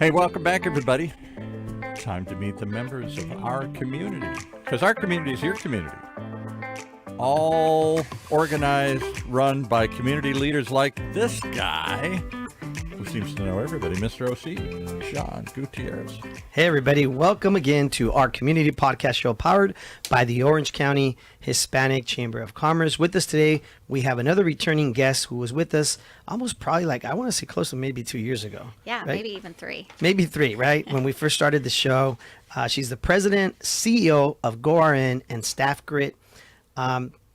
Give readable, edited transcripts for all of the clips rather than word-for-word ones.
Hey, welcome back, everybody. Time to meet the members of our community, because our community is your community. All organized, run by community leaders like this guy, who seems to know everybody, Mr. OC, Sean Gutierrez. Hey, everybody. Welcome again to our community podcast show powered by the Orange County Hispanic Chamber of Commerce. With us today, we have another returning guest who was with us almost probably I want to say close to maybe 2 years ago. Yeah, right? maybe even three. Maybe three, right? When we first started the show. She's the president, CEO of GoRN and STAFFGRIT.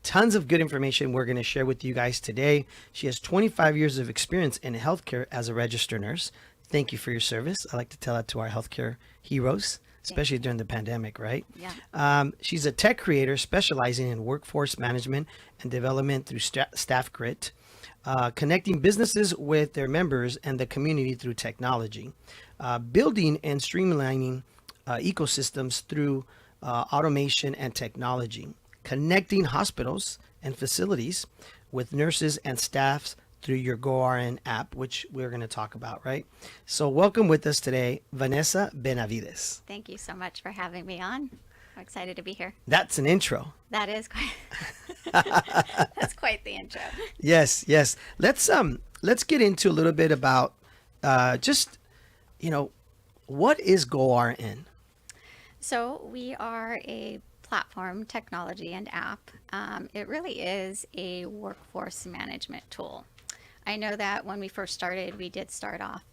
Tons of good information we're going to share with you guys today. She has 25 years of experience in healthcare as a registered nurse. Thank you for your service. I like to tell that to our healthcare heroes, especially during the pandemic, right? Yeah. She's a tech creator specializing in workforce management and development through STAFFGRIT, connecting businesses with their members and the community through technology, building and streamlining ecosystems through automation and technology, connecting hospitals and facilities with nurses and staffs through your GoRN app, which we're going to talk about, right? So welcome with us today, Vanessa Benavides. Thank you so much for having me on. I'm excited to be here. That's an intro. That is quite that's quite the intro. Yes. Let's get into a little bit about what is GoRN? So we are a platform, technology, and app. It really is a workforce management tool. I know that when we first started, we did start off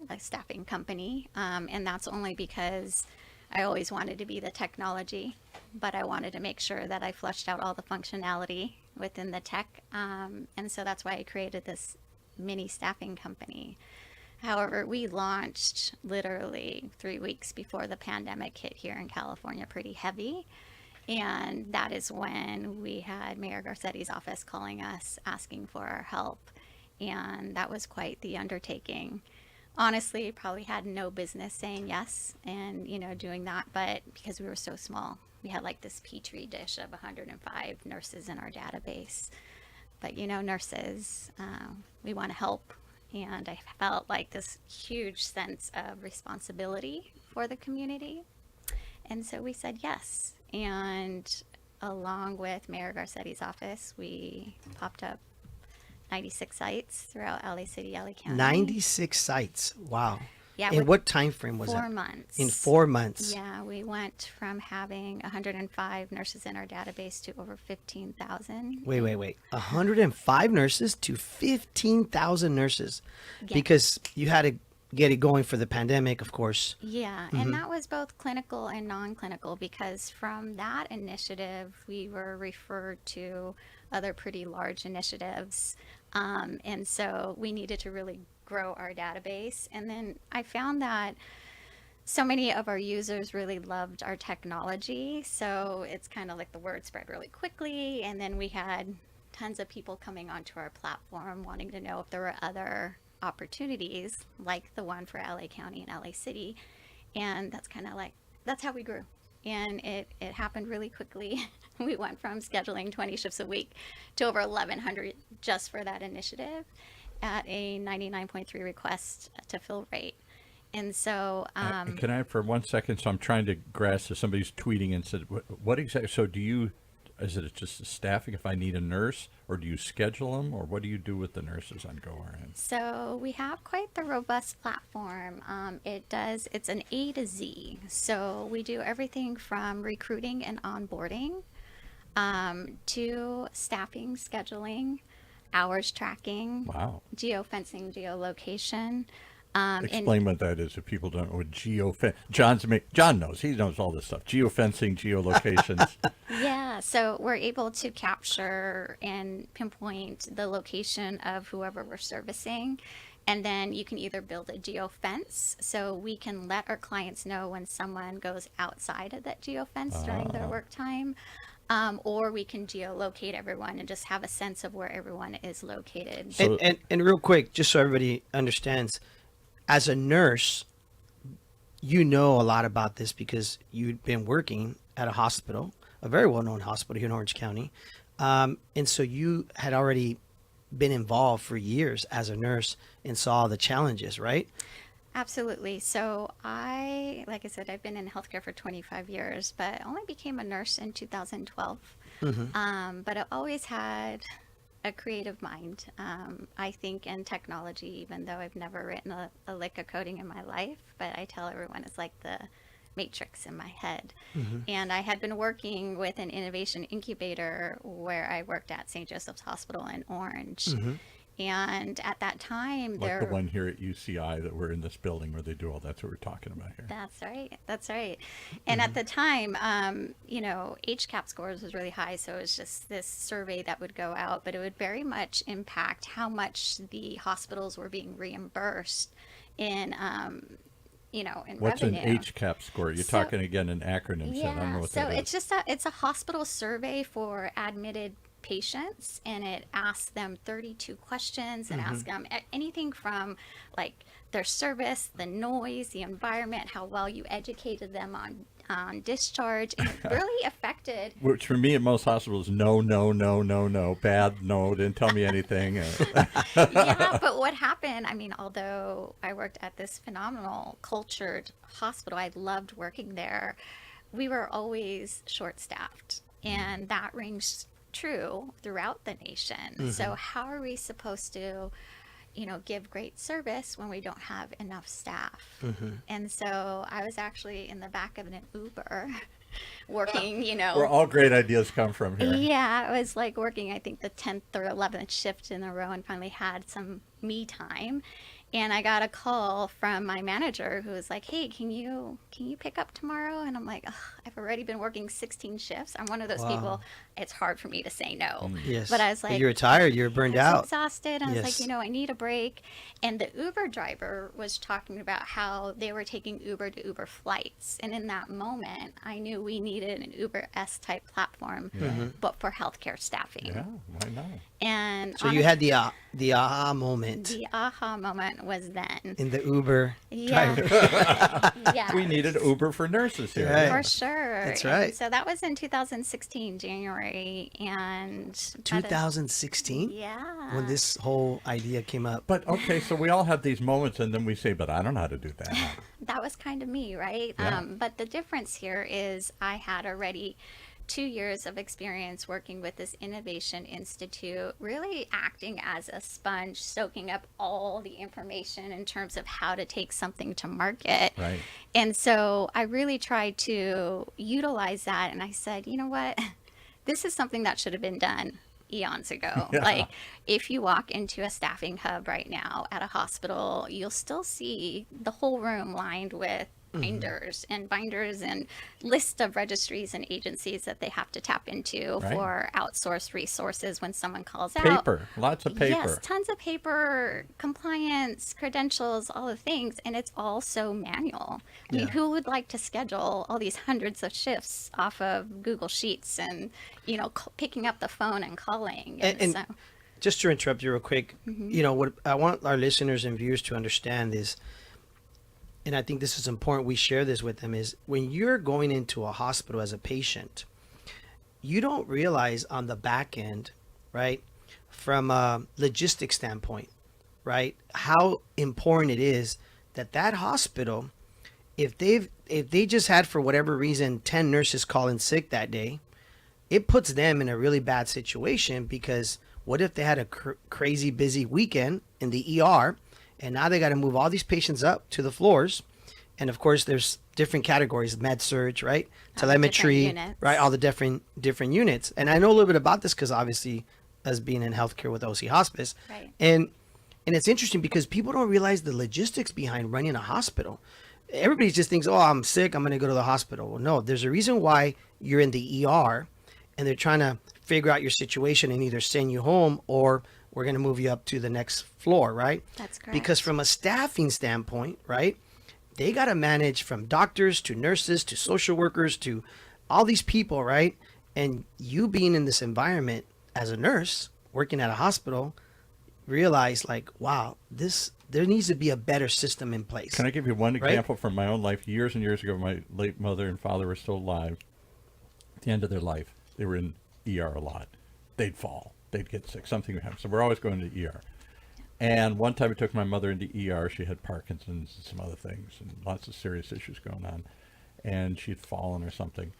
a staffing company, and that's only because I always wanted to be the technology, but I wanted to make sure that I fleshed out all the functionality within the tech, and so that's why I created this mini staffing company. However, we launched literally 3 weeks before the pandemic hit here in California pretty heavy. And that is when we had Mayor Garcetti's office calling us, asking for our help. And that was quite the undertaking. Honestly, probably had no business saying yes and, doing that. But because we were so small, we had like this petri dish of 105 nurses in our database. But, nurses, we want to help. And I felt like this huge sense of responsibility for the community. And so we said yes. And along with Mayor Garcetti's office, we popped up 96 sites throughout LA City, LA County. 96 sites. Wow. Yeah. In what time frame was 4 that? months. In 4 months. Yeah, we went from having 105 nurses in our database to over 15,000. Wait. 105 nurses to 15,000 nurses. Yeah. Because you had to get it going for the pandemic, of course. Yeah, and that was both clinical and non-clinical, because from that initiative, we were referred to other pretty large initiatives. And so we needed to really grow our database. And then I found that so many of our users really loved our technology. So it's kind of like the word spread really quickly. And then we had tons of people coming onto our platform wanting to know if there were other opportunities like the one for LA County and LA City. And that's how we grew. And it happened really quickly. We went from scheduling 20 shifts a week to over 1,100 just for that initiative at a 99.3 request to fill rate. And so can I for 1 second? So I'm trying to grasp if somebody's tweeting and said, what exactly? So is it just staffing if I need a nurse, or do you schedule them, or what do you do with the nurses on GoRN? So we have quite the robust platform. It's an A to Z. So we do everything from recruiting and onboarding to staffing, scheduling, hours tracking, geofencing, geolocation. Explain what that is if people don't know what John knows. He knows all this stuff. Geofencing, geolocations. Yeah, so we're able to capture and pinpoint the location of whoever we're servicing. And then you can either build a geofence, so we can let our clients know when someone goes outside of that geofence during their work time. Or we can geolocate everyone and just have a sense of where everyone is located. So, and real quick, just so everybody understands, as a nurse, you know a lot about this because you've been working at a hospital, a very well-known hospital here in Orange County. And so you had already been involved for years as a nurse and saw the challenges, right? Absolutely. So like I said, I've been in healthcare for 25 years, but only became a nurse in 2012. But I always had a creative mind. I think in technology, even though I've never written a lick of coding in my life, but I tell everyone it's like the matrix in my head. And I had been working with an innovation incubator where I worked at St. Joseph's Hospital in Orange. And at that time, Like the one here at UCI that we're in this building where they do all that's what we're talking about here. That's right. That's right. And at the time, HCAP scores was really high. So it was just this survey that would go out, but it would very much impact how much the hospitals were being reimbursed in, in What's revenue. an HCAP score? You're talking again in acronyms. So I don't know what so that it's is. just it's a hospital survey for admitted patients, and it asks them 32 questions and asks them anything from like their service, the noise, the environment, how well you educated them on discharge, and it really affected. Which for me at most hospitals, no, bad, no, didn't tell me anything. Yeah, but what happened, I mean, although I worked at this phenomenal cultured hospital, I loved working there, we were always short-staffed, and that rings true throughout the nation. So how are we supposed to give great service when we don't have enough staff? And so I was actually in the back of an Uber working, Where all great ideas come from here. yeah, I was like working, I think the 10th or 11th shift in a row, and finally had some me time. And I got a call from my manager who was like, "Hey, can you pick up tomorrow?" And I'm like, "Ugh, I've already been working 16 shifts. I'm one of those people. It's hard for me to say no." Yes. But I was like, you were tired. You were burned I was out. exhausted. I was Yes. like, I need a break. And the Uber driver was talking about how they were taking Uber to Uber flights. And in that moment, I knew we needed an Uber-S type platform, but for healthcare staffing. Yeah, why not? And So you had the aha moment the aha moment was then. in the Uber Yeah. driver. Yeah. We needed Uber for nurses here. Right. For sure. That's And right. so that was in 2016, January. And 2016? yeah. When this whole idea came up. But okay, so we all have these moments and then we say, but I don't know how to do that. That was kind of me, right? Yeah. But the difference here is I had already 2 years of experience working with this Innovation Institute, really acting as a sponge, soaking up all the information in terms of how to take something to market. Right. And so I really tried to utilize that. And I said, you know what? This is something that should have been done eons ago. Yeah. Like if you walk into a staffing hub right now at a hospital, you'll still see the whole room lined with binders and list of registries and agencies that they have to tap into Right. for outsourced resources when someone calls out. Paper, lots of paper. Yes, tons of paper, compliance, credentials, all the things, and it's all so manual. I mean, Yeah. who would like to schedule all these hundreds of shifts off of Google Sheets and, picking up the phone and calling? And so, just to interrupt you real quick, what I want our listeners and viewers to understand is, and I think this is important, we share this with them, is when you're going into a hospital as a patient, you don't realize on the back end, right, from a logistics standpoint, right, how important it is that hospital, if they just had, for whatever reason, 10 nurses call in sick that day, it puts them in a really bad situation, because what if they had a crazy busy weekend in the ER, and now they got to move all these patients up to the floors. And of course, there's different categories, med surg, right? Telemetry, units. right? All the different units. And I know a little bit about this because obviously as being in healthcare with OC Hospice. Right. And it's interesting because people don't realize the logistics behind running a hospital. Everybody just thinks, oh, I'm sick, I'm going to go to the hospital. Well, no, there's a reason why you're in the ER and they're trying to figure out your situation and either send you home or we're going to move you up to the next floor, right? That's correct. Because from a staffing standpoint, right, they got to manage from doctors to nurses to social workers to all these people, right? And you being in this environment as a nurse working at a hospital, realize like, wow, there needs to be a better system in place. Can I give you one Right? example from my own life? Years and years ago, my late mother and father were still alive. At the end of their life, they were in ER a lot. They'd fall. They'd get sick. Something would happen. So we're always going to ER. And one time I took my mother into ER. She had Parkinson's and some other things and lots of serious issues going on. And she'd fallen or something.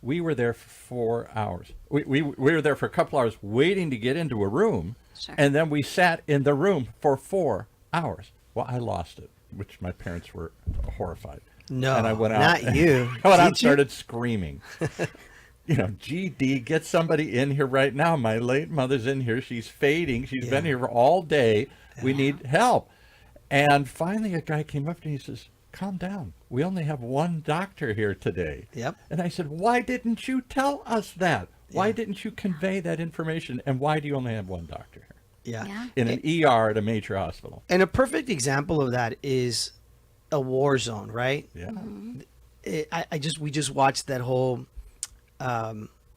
We were there for 4 hours. We were there for a couple hours waiting to get into a room. Sure. And then we sat in the room for 4 hours. Well, I lost it, which my parents were horrified. No, and I went out, not you. I went out Did and you? started screaming. GD, get somebody in here right now. My late mother's in here. She's fading. She's been here all day. We need help. And finally a guy came up to me and he says, calm down. We only have one doctor here today. Yep. And I said, why didn't you tell us that? Why didn't you convey that information? And why do you only have one doctor here? Yeah. In an ER at a major hospital. And a perfect example of that is a war zone, right? Yeah. We just watched that whole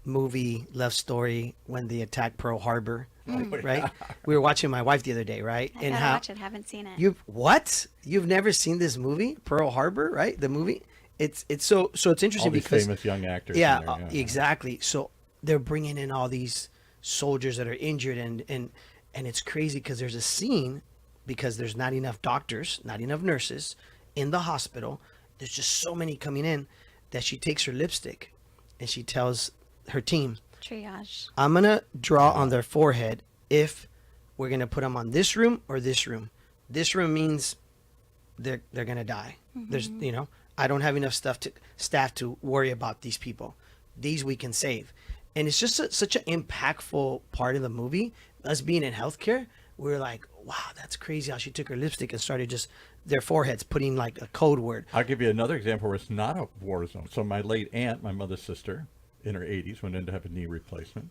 movie Love Story when they attacked Pearl Harbor, right? We were watching my wife the other day, right? I gotta watch it. Haven't seen it. You've never seen this movie, Pearl Harbor, right? The movie. It's so it's interesting All these because famous young actors. yeah, in there, exactly. So they're bringing in all these soldiers that are injured, and it's crazy because there's a scene because there's not enough doctors, not enough nurses in the hospital. There's just so many coming in that she takes her lipstick and she tells her team, Triage. I'm going to draw on their forehead if we're going to put them on this room or this room. This room means they're going to die. There's, I don't have enough staff to worry about these people. These we can save. And it's just such an impactful part of the movie. Us being in healthcare, we're like, wow, that's crazy how she took her lipstick and started just their foreheads putting like a code word. I'll give you another example where it's not a war zone. So my late aunt, my mother's sister, in her 80s, went in to have a knee replacement.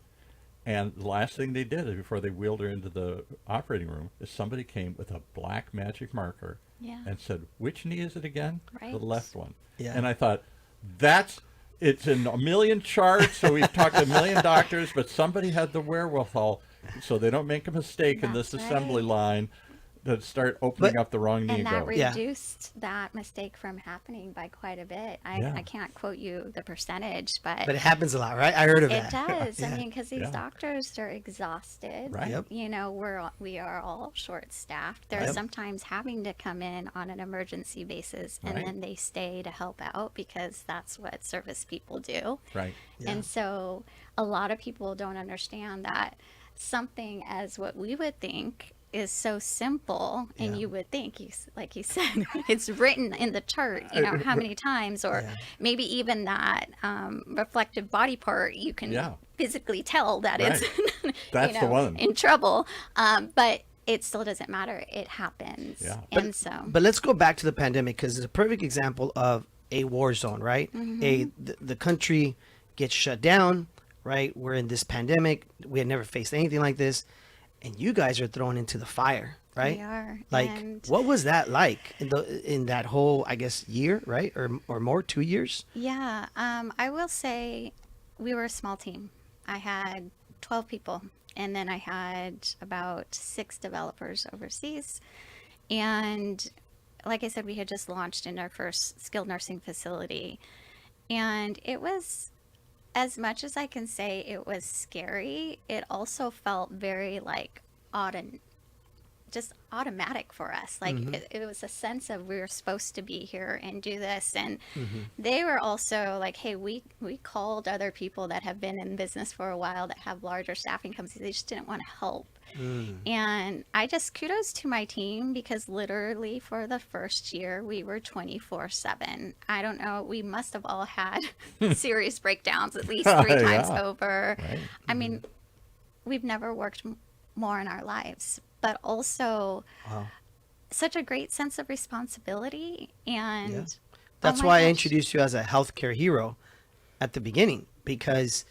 And the last thing they did before they wheeled her into the operating room is somebody came with a black magic marker and said, which knee is it again? Right. The left one. Yeah. And I thought, it's in a million charts, so we've talked to a million doctors, but somebody had the wherewithal so they don't make a mistake in this That's assembly right. line to start opening up the wrong knee And that go. reduced that mistake from happening by quite a bit. Yeah. I can't quote you the percentage, but But it happens a lot, right? I heard of it that. does. Yeah. I mean, because these Yeah. doctors are exhausted. Right. Yep. We are all short-staffed. They're Yep. sometimes having to come in on an emergency basis, and Right. then they stay to help out because that's what service people do. Right. Yeah. And so a lot of people don't understand that something as what we would think is so simple, and Yeah. you would think, like you said, it's written in the chart, how many times, or Yeah. maybe even that reflective body part, you can Yeah. physically tell that Right. it's That's the one. in trouble. But it still doesn't matter. It happens. Yeah. And so But let's go back to the pandemic because it's a perfect example of a war zone, right? The country gets shut down, right? We're in this pandemic. We had never faced anything like this. And you guys are thrown into the fire, right? we are. Like, And what was that like in that whole, I guess, year, right? Or more, 2 years? yeah, I will say we were a small team. I had 12 people, and then I had about 6 developers overseas. And like I said, we had just launched in our first skilled nursing facility. And it was, as much as I can say it was scary, it also felt very like just automatic for us. Like it was a sense of we were supposed to be here and do this. And they were also like, hey, we called other people that have been in business for a while that have larger staffing companies. They just didn't want to help. And I just kudos to my team because literally for the first year we were 24/7. I don't know, we must have all had serious breakdowns at least 3 times Yeah. over. Right. I mean, we've never worked more in our lives, but also such a great sense of responsibility. And Yeah. oh That's my why I gosh. introduced you as a healthcare hero at the beginning because,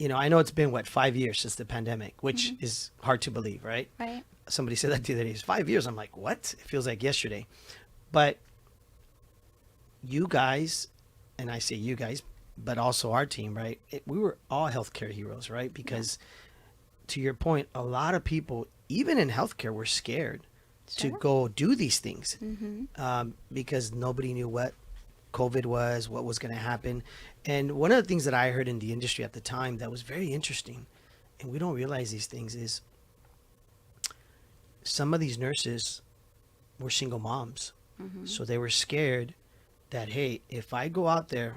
I know it's been, 5 years since the pandemic, which is hard to believe, right? Right. Somebody said that the other day. It's 5 years. I'm like, what? It feels like yesterday. But you guys, and I say you guys, but also our team, right? We were all healthcare heroes, right? Because to your point, a lot of people, even in healthcare, were scared to Sure. go do these things because nobody knew what COVID was, what was going to happen. And one of the things that I heard in the industry at the time that was very interesting, and we don't realize these things, is some of these nurses were single moms. So they were scared that, hey, if I go out there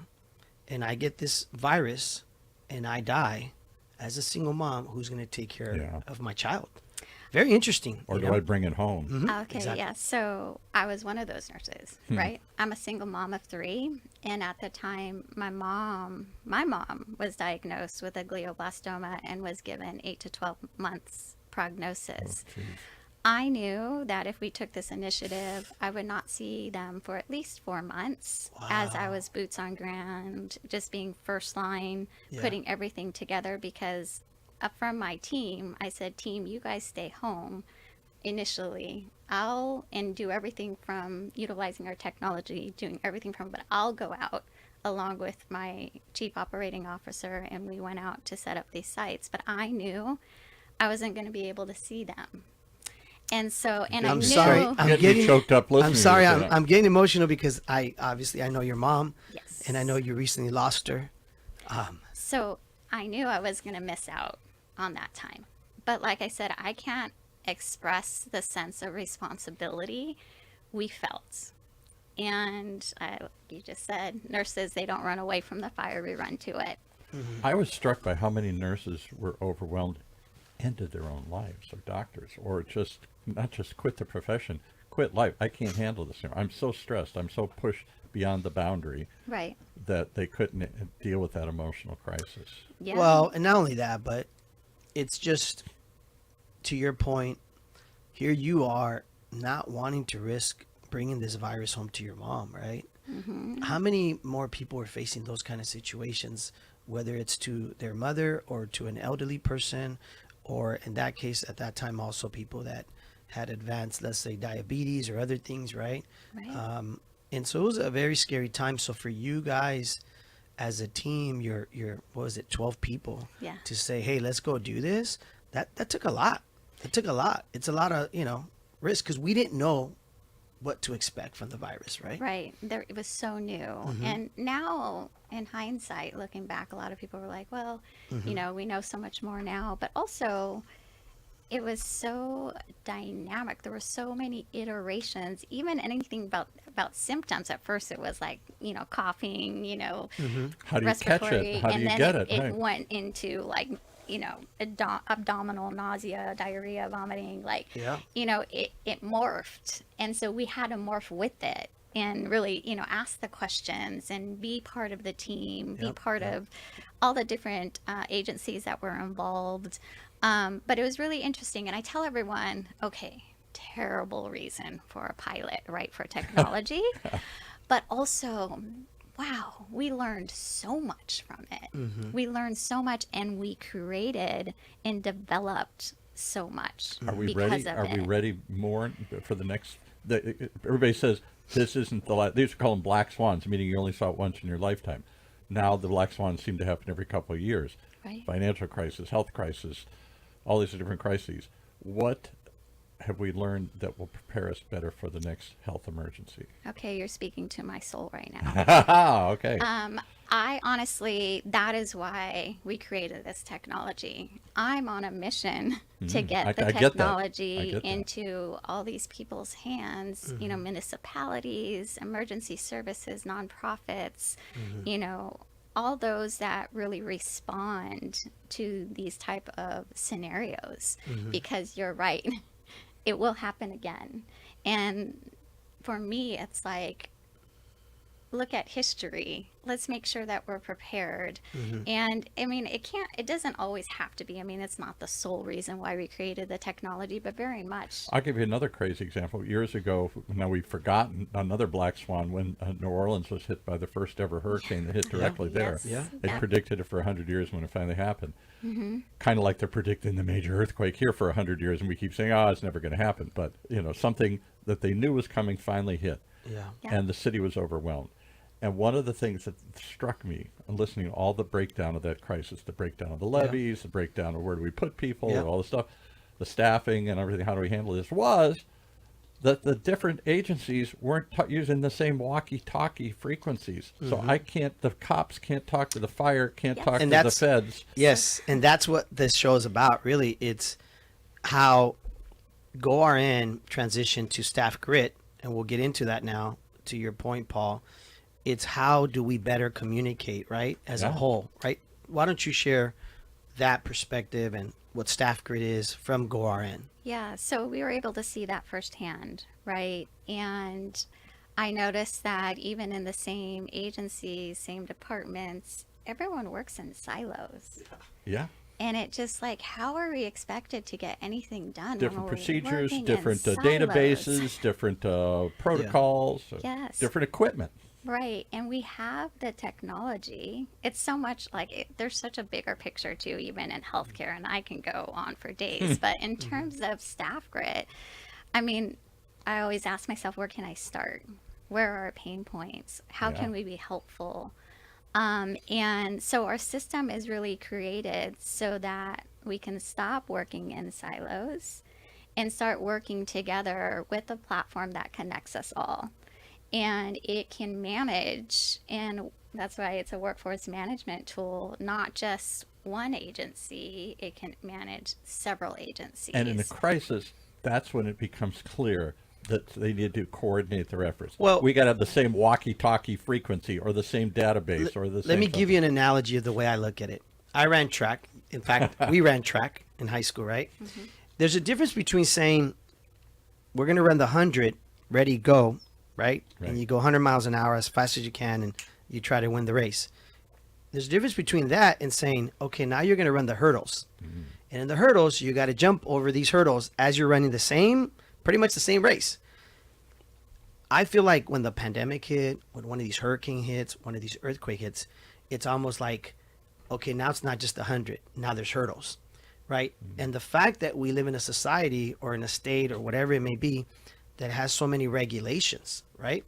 and I get this virus and I die as a single mom, who's going to take care Yeah. of my child? Very interesting. Or you do know? I bring it home? Okay, Exactly. yeah. So I was one of those nurses, right? I'm a single mom of 3, and at the time, my mom was diagnosed with a glioblastoma and was given 8 to 12 months prognosis. Jeez. I knew that if we took this initiative, I would not see them for at least 4 months as I was boots on ground, just being first line, Yeah. putting everything together. Because from my team, I said, team, you guys stay home initially. I'll and do everything from utilizing our technology, doing everything from, but I'll go out along with my chief operating officer, and we went out to set up these sites. But I knew I wasn't going to be able to see them. And so, and I I'm knew, sorry. I'm Getting getting choked up listening. I'm sorry. to that. I'm getting emotional because I know your mom, yes. and I know you recently lost her. So I knew I was going to miss out on that time. But like I said, I can't express the sense of responsibility we felt. And you just said, nurses, they don't run away from the fire, we run to it. I was struck by how many nurses were overwhelmed, ended their own lives, or doctors, or just not just quit the profession, quit life. I can't handle this anymore. I'm so stressed. I'm so pushed beyond the boundary Right. that they couldn't deal with that emotional crisis. Yeah. Well, and not only that, but it's just, to your point, here you are not wanting to risk bringing this virus home to your mom, right? How many more people are facing those kind of situations, whether it's to their mother or to an elderly person, or in that case, at that time, also people that had advanced, let's say, diabetes or other things, right? Right. And so it was a very scary time. So for you guys as a team, you're what was it, 12 people, Yeah. to say, hey, let's go do this. That took a lot. It took a lot. It's a lot of, risk, because we didn't know what to expect from the virus, right? Right. There, it was so new. And now, in hindsight, looking back, a lot of people were like, well, we know so much more now. But also, it was so dynamic. There were so many iterations, even anything about symptoms. At first, it was like, coughing, How do you catch respiratory. it? How do And you then get it it? Right. went into like, abdominal nausea, diarrhea, vomiting, like, Yeah. it morphed. And so we had to morph with it and really, ask the questions and be part of the team, be part of all the different agencies that were involved. But it was really interesting. And I tell everyone, okay, terrible reason for a pilot, right? For technology, but also, wow, we learned so much from it. We learned so much, and we created and developed so much Are we because ready? of Are it. we ready more for the next? Everybody says this isn't the last. They used to call them black swans, meaning you only saw it once in your lifetime. Now the black swans seem to happen every couple of years. Right. Financial crisis, health crisis, all these different crises. What have we learned that will prepare us better for the next health emergency? Okay, you're speaking to my soul right now. Okay. I honestly, that is why we created this technology. I'm on a mission to get I the get that. I technology get that. into all these people's hands, municipalities, emergency services, nonprofits, all those that really respond to these type of scenarios. Because you're right, it will happen again. And for me, it's like, look at history. Let's make sure that we're prepared. And I mean, it doesn't always have to be. I mean, it's not the sole reason why we created the technology, but very much. I'll give you another crazy example. Years ago, now we've forgotten another black swan when New Orleans was hit by the first ever hurricane that hit directly there. Yes. Yeah. They predicted it for 100 years when it finally happened. Kind of like they're predicting the major earthquake here for 100 years, and we keep saying, oh, it's never going to happen. But, something that they knew was coming finally hit, Yeah. Yeah. and the city was overwhelmed. And one of the things that struck me in listening to all the breakdown of that crisis, the breakdown of the levees, the breakdown of where do we put people, Yeah. all the stuff, the staffing and everything, how do we handle this, was that the different agencies weren't using the same walkie-talkie frequencies. So the cops can't talk to the fire, can't Yes. talk And to the that's- feds. Yes, and that's what this show is about. Really, it's how GoRN transitioned to StaffGRIT, and we'll get into that now, to your point, Paul, it's how do we better communicate, right, as a Yeah. whole, right? Why don't you share that perspective and what StaffGRIT is from GoRN? Yeah, so we were able to see that firsthand, right? And I noticed that even in the same agencies, same departments, everyone works in silos. Yeah. And it just like, how are we expected to get anything done Different when we're procedures, working in different silos? databases, different protocols, Yes. different equipment. Right. And we have the technology. It's so much like there's such a bigger picture too, even in healthcare, and I can go on for days. But in terms of staff grit, I mean, I always ask myself, where can I start? Where are our pain points? How Yeah. can we be helpful? And so our system is really created so that we can stop working in silos and start working together with a platform that connects us all. And it can manage, and that's why it's a workforce management tool, not just one agency, it can manage several agencies. And in a crisis, that's when it becomes clear that they need to coordinate their efforts. Well- we got to have the same walkie-talkie frequency or the same database or the same. Let me give you something. an analogy of the way I look at it. I ran track. In fact, we ran track in high school, right? There's a difference between saying we're going to run the 100, ready, go, right? Right. And you go 100 miles an hour as fast as you can and you try to win the race. There's a difference between that and saying, okay, now you're going to run the hurdles. And in the hurdles, you got to jump over these hurdles as you're running the same, pretty much the same race. I feel like when the pandemic hit, when one of these hurricane hits, one of these earthquake hits, it's almost like, okay, now it's not just 100. Now there's hurdles, right? And the fact that we live in a society or in a state or whatever it may be that has so many regulations, right?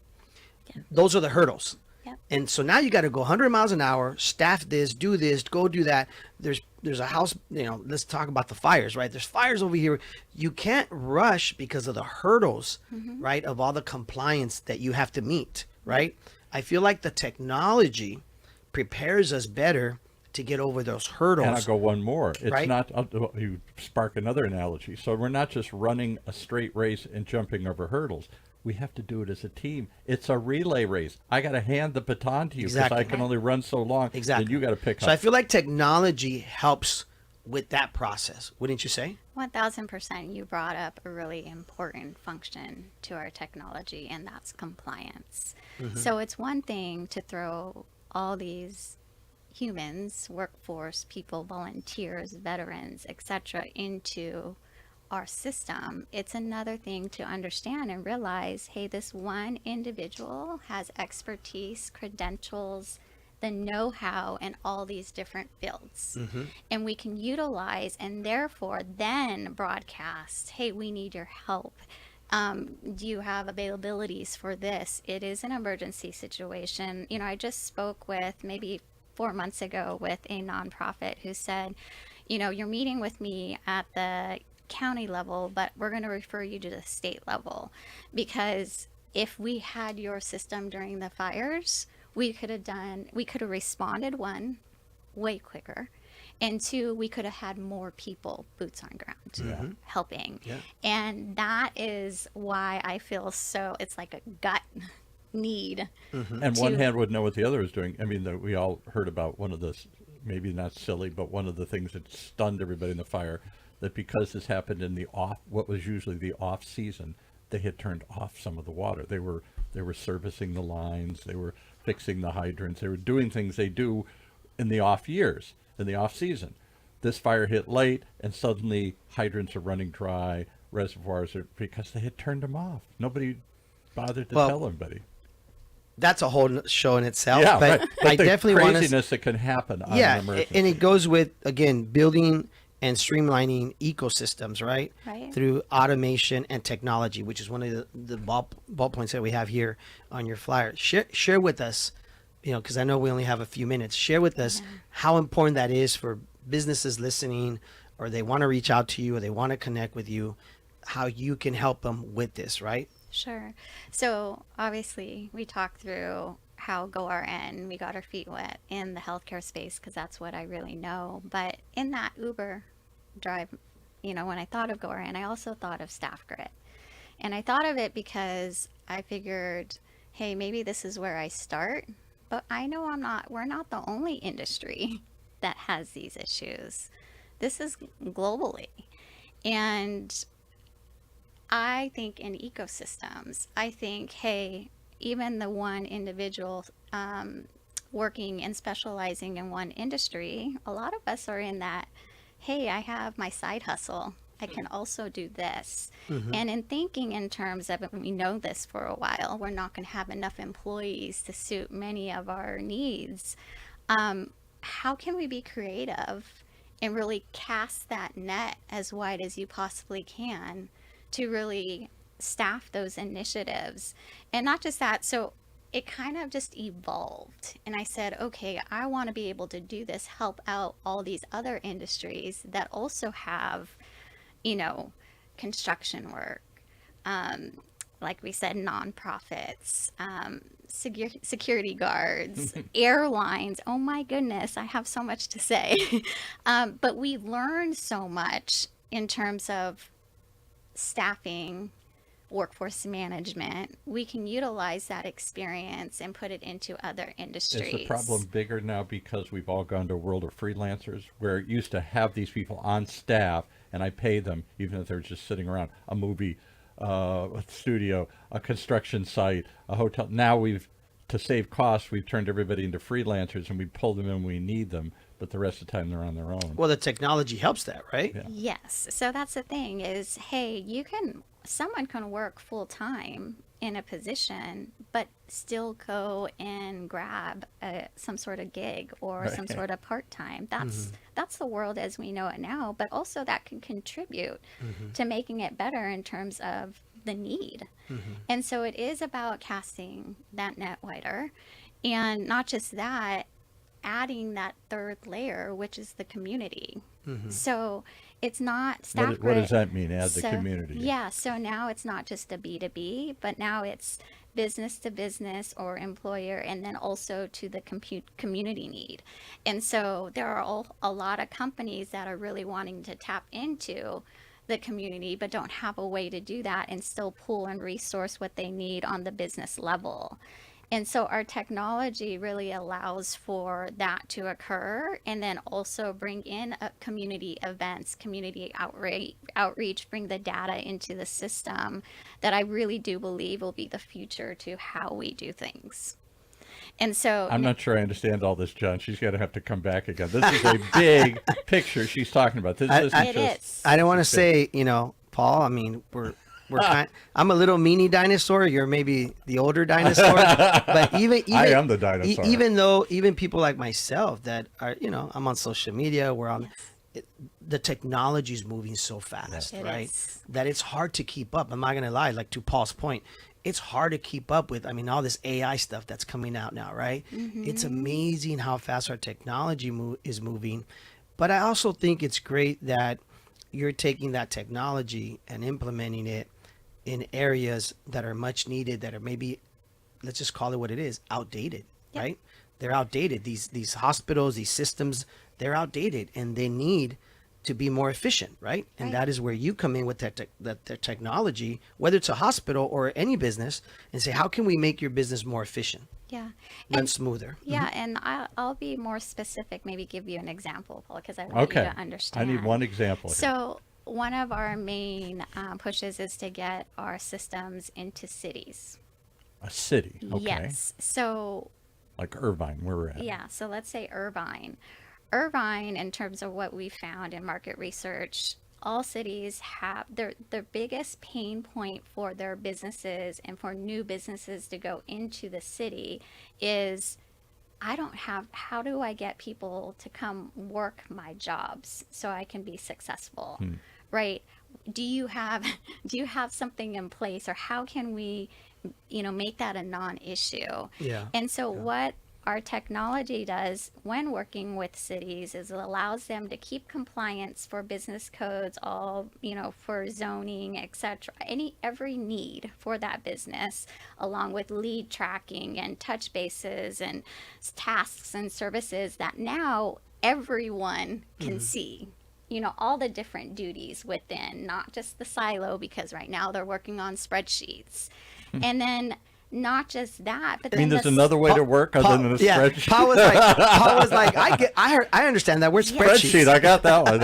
Yeah. Those are the hurdles. Yep. And so now you got to go 100 miles an hour, staff this, go do that. There's a house, let's talk about the fires, right? There's fires over here. You can't rush because of the hurdles, right? Of all the compliance that you have to meet, right? I feel like the technology prepares us better to get over those hurdles. And I'll go one more. It's Right? not, you spark another analogy. So we're not just running a straight race and jumping over hurdles. We have to do it as a team. It's a relay race. I got to hand the baton to you because Exactly. I can only run so long. Exactly. Then you got to pick So I up. feel like technology helps with that process. Wouldn't you say? 1000%. You brought up a really important function to our technology, and that's compliance. So it's one thing to throw all these humans, workforce people, volunteers, veterans, etc., into our system. It's another thing to understand and realize, hey, this one individual has expertise, credentials, the know-how in all these different fields. And we can utilize and therefore then broadcast, hey, we need your help. Do you have availabilities for this? It is an emergency situation. I just spoke with maybe 4 months ago with a nonprofit who said, you're meeting with me at the county level, but we're going to refer you to the state level, because if we had your system during the fires, we could have responded, one, way quicker, and two, we could have had more people, boots on ground, helping. Yeah. And that is why I feel it's like a gut need. And one to- hand would know what the other is doing. I mean, we all heard about one of the, maybe not silly, but one of the things that stunned everybody in the fire, that because this happened in what was usually the off season, they had turned off some of the water. They were servicing the lines, they were fixing the hydrants, they were doing things they do in the off years, in the off season. This fire hit late, and suddenly hydrants are running dry, reservoirs are, because they had turned them off. Nobody bothered to Well, tell anybody. That's a whole show in itself. Yeah, but right. But I the definitely want to. craziness that can happen on Yeah, an emergency. and it goes with, again, building and streamlining ecosystems, right? Right. Through automation and technology, which is one of the ball points that we have here on your flyer. Share with us, because I know we only have a few minutes. Share with us how important that is for businesses listening, or they want to reach out to you, or they want to connect with you, how you can help them with this, right? Sure. So obviously we talked through how GoRN, we got our feet wet in the healthcare space because that's what I really know. But in that Uber drive, when I thought of GoRN, I also thought of StaffGRIT. And I thought of it because I figured, hey, maybe this is where I start, but I know we're not the only industry that has these issues. This is globally. And I think in ecosystems, I think, hey, even the one individual working and specializing in one industry, a lot of us are in that, hey, I have my side hustle. I can also do this. And in thinking in terms of, we know this for a while, we're not going to have enough employees to suit many of our needs. How can we be creative and really cast that net as wide as you possibly can to really staff those initiatives? And not just that, so it kind of just evolved. And I said, okay, I want to be able to do this, help out all these other industries that also have, construction work, like we said, nonprofits, security guards, airlines. Oh my goodness, I have so much to say. But we learned so much in terms of staffing, workforce management. We can utilize that experience and put it into other industries. Is the problem bigger now because we've all gone to a world of freelancers, where it used to have these people on staff and I pay them even if they're just sitting around a movie a studio, a construction site, a hotel. Now to save costs, we've turned everybody into freelancers and we pull them in when we need them, but the rest of the time they're on their own. Well, the technology helps that, right? Yeah. Yes. So that's the thing is, hey, someone can work full time in a position, but still go and grab some sort of gig or some sort of part-time. That's the world as we know it now, but also that can contribute to making it better in terms of the need. And so it is about casting that net wider, and not just that, adding that third layer, which is the community. So it's not StaffGRIT. What does that mean, add the community? Yeah, so now it's not just a B2B, but now it's business to business or employer, and then also to the community need. And so there are a lot of companies that are really wanting to tap into the community, but don't have a way to do that and still pull and resource what they need on the business level. And so our technology really allows for that to occur, and then also bring in community events, community outreach, bring the data into the system that I really do believe will be the future to how we do things. And so I'm not sure I understand all this, John. She's going to have to come back again. This is a big picture she's talking about. This isn't it just, is. I don't want to say, Paul, I mean, I'm a little mini dinosaur. You're maybe the older dinosaur, but even I am the dinosaur. Even people like myself that are, I'm on social media. We're on. The technology is moving so fast, It right? is. That it's hard to keep up. I'm not gonna lie. Like, to Paul's point, it's hard to keep up with. I mean, all this AI stuff that's coming out now, right? It's amazing how fast our technology is moving. But I also think it's great that you're taking that technology and implementing it in areas that are much needed, that are maybe, let's just call it what it is, outdated, right? They're outdated. These hospitals, these systems, they're outdated, and they need to be more efficient, right? And that is where you come in with that technology, whether it's a hospital or any business, and say, how can we make your business more efficient? Yeah. And smoother. Yeah, and I'll be more specific, maybe give you an example, Paul, because I want you to understand. I need one example here. So one of our main pushes is to get our systems into cities. A city, okay. Yes. So Like Irvine, where we're at. yeah, so let's say Irvine. Irvine, in terms of what we found in market research, all cities have their biggest pain point for their businesses and for new businesses to go into the city is, how do I get people to come work my jobs so I can be successful, right? Do you have something in place, or how can we, make that a non-issue? Yeah. And so what our technology does when working with cities is it allows them to keep compliance for business codes, all, for zoning, etc. Every need for that business, along with lead tracking and touch bases and tasks and services that now everyone can see. all the different duties within, not just the silo, because right now they're working on spreadsheets. And then not just that, but I mean, then there's another way to work other than a spreadsheet. Paul was like, I understand that word Spreadsheet, I got that one.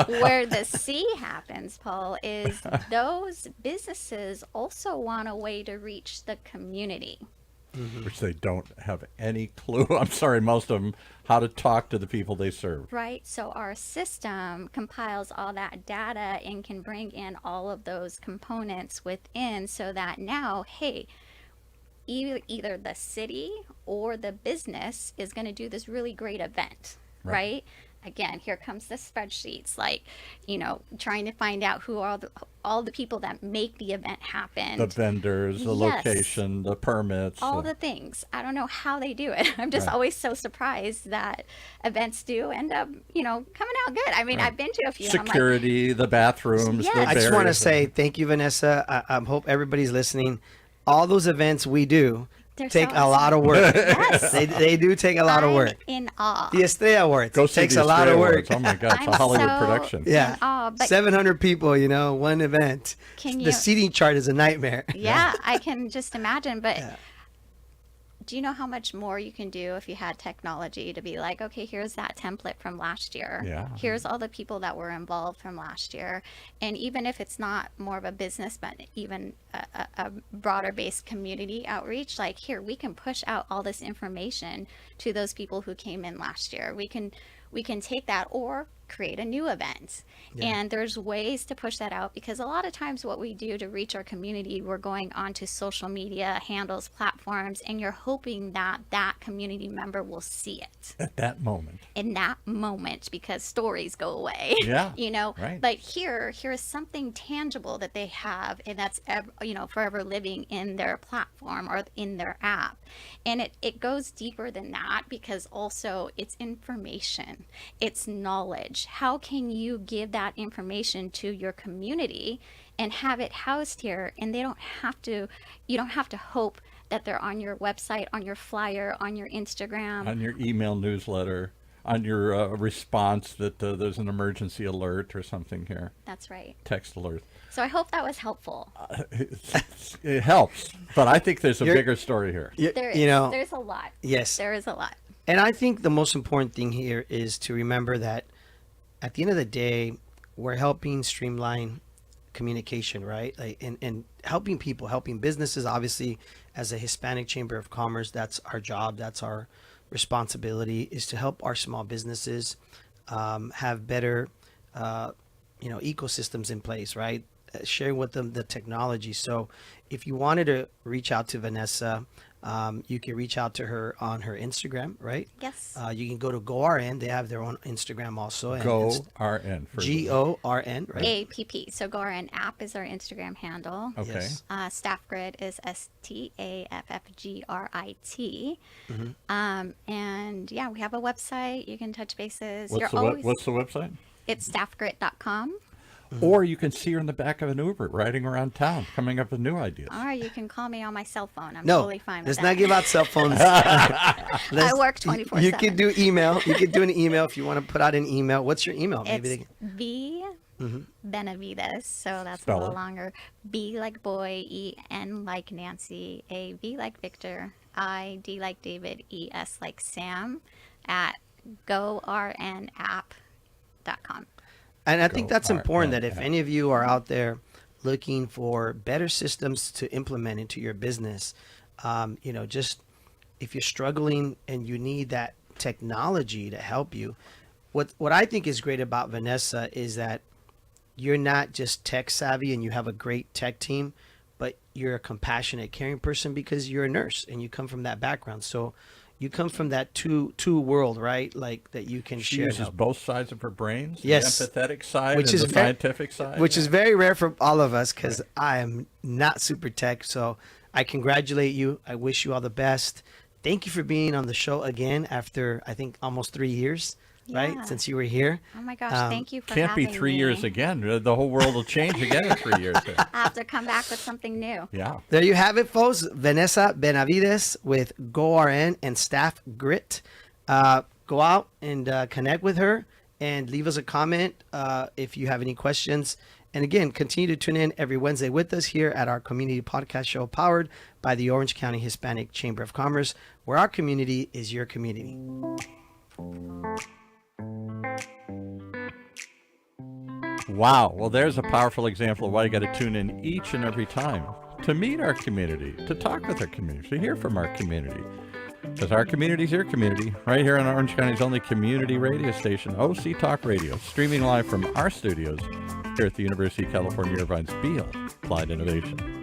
So where the C happens, Paul, is those businesses also want a way to reach the community. Which they don't have any clue. I'm sorry, most of them, how to talk to the people they serve. Right. So our system compiles all that data and can bring in all of those components within, so that now, hey, either the city or the business is going to do this really great event, right? Again, here comes the spreadsheets, like, trying to find out who are all the people that make the event happen. The vendors, the location, the permits. All the things. I don't know how they do it. I'm just always so surprised that events do end up, coming out good. I mean, I've been to a few. Security, and the bathrooms. Yes. The I just want to barriers. say thank you, Vanessa. I hope everybody's listening. All those events we do They're take so a lot of work. Yes. They do take a lot of work. I'm in awe. The Estrella Awards Go see takes the a lot of Estrella work. Awards. Oh my God, it's a I'm Hollywood so- production. Yeah, in awe, but 700 people, one event. Can The you- seating chart is a nightmare. Yeah, I can just imagine. But do you know how much more you can do if you had technology to be like, okay, here's that template from last year. Yeah. Here's all the people that were involved from last year. And even if it's not more of a business, but even a broader based community outreach, like here, we can push out all this information to those people who came in last year. We can take that or create a new event. And there's ways to push that out, because a lot of times what we do to reach our community, we're going onto social media handles, platforms, and you're hoping that that community member will see it At that moment. in that moment, because stories go away. Yeah, right. But here is something tangible that they have, and that's forever living in their platform or in their app. And it goes deeper than that, because also it's information, it's knowledge. How can you give that information to your community and have it housed here, and you don't have to hope that they're on your website, on your flyer, on your Instagram, On your email newsletter, on your response that there's an emergency alert or something here. That's right. Text alert. So I hope that was helpful. It helps, but I think there's a You're- bigger story here. There's a lot. Yes. There is a lot. And I think the most important thing here is to remember that at the end of the day, we're helping streamline communication, right? And helping people, helping businesses. Obviously, as a Hispanic Chamber of Commerce, that's our job. That's our responsibility, is to help our small businesses have better, ecosystems in place, right? Sharing with them the technology. So if you wanted to reach out to Vanessa, you can reach out to her on her Instagram, right? Yes. You can go to GoRN. They have their own Instagram also. And Go it's RN. for GORN, right? APP. So Goran app is our Instagram handle. Okay. Yes. StaffGRIT is STAFFGRIT. And yeah, we have a website. You can touch bases. What's the website? It's staffgrit.com. Or you can see her in the back of an Uber riding around town, coming up with new ideas. Or you can call me on my cell phone. I'm No, totally fine with let's that. not give out cell phones. I work 24/7. You could do email. You could do an email if you want to put out an email. What's your email? It's V Benavides, so that's Spell a little it. longer. B like boy, E N like Nancy, A V like Victor, I D like David, E S like Sam, at gornapp.com. And I think that's important, that if GoRN. any of you are out there looking for better systems to implement into your business, just if you're struggling and you need that technology to help you, what I think is great about Vanessa is that you're not just tech savvy and you have a great tech team, but you're a compassionate, caring person because you're a nurse and you come from that background. So you come from that two world, right? Like that you can She share. uses help. both sides of her brains, Yes. the empathetic side Which and is the ve- scientific side. Which is very rare for all of us, because I am not super tech. So I congratulate you. I wish you all the best. Thank you for being on the show again after, I think, almost 3 years, right? Yeah. Since you were here. Oh my gosh, thank you for Can't be having 3 me. years again. The whole world will change again in 3 years. Here. I have to come back with something new. Yeah. There you have it, folks. Vanessa Benavides with GoRN and StaffGRIT. Go out and connect with her and leave us a comment if you have any questions. And again, continue to tune in every Wednesday with us here at our community podcast show powered by the Orange County Hispanic Chamber of Commerce, where our community is your community. Wow. Well, there's a powerful example of why you got to tune in each and every time to meet our community, to talk with our community, to hear from our community. Because our community is your community, right here on Orange County's only community radio station, OC Talk Radio, streaming live from our studios here at the University of California, Irvine's Beale Applied Innovation.